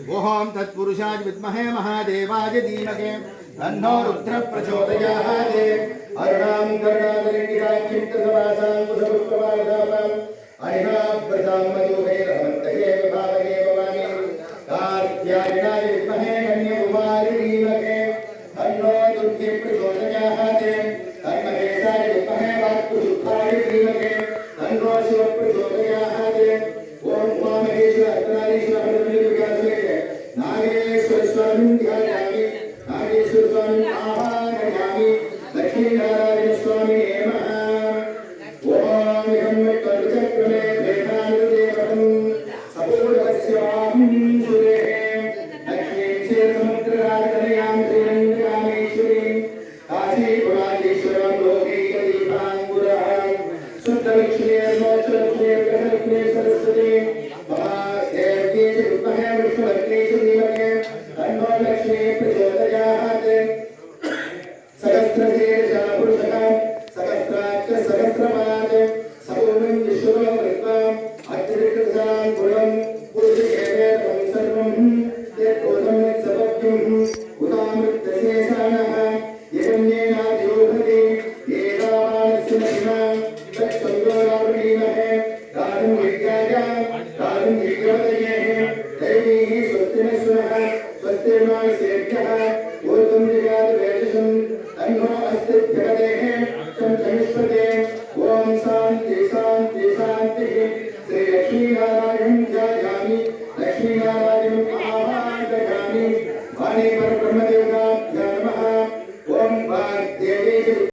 ओम तत्पुरुषाय विद्महे महादेवाय धीमहि तन्नो रुद्रः प्रचोदयात् अरुणां करुणाकरीटिकाक्षिं कृतवासां कुशपुष्पवासां अनिमाप्रजां मधुभैरवन्तये विभावये भवानि कार्त्यायनाय विद्महे कन्याकुमारी धीमहि तन्नो दुर्गे प्रचोदयात् तन्महेशाय विद्महे वाक्पुरुषाय धीमहि तन्नो शिवः प्रचोदयात् ओम उमामहेश्वर अर्धनारीश्वर नागेश्वर स्वामी ध्यायामि नागेश्वर स्वामी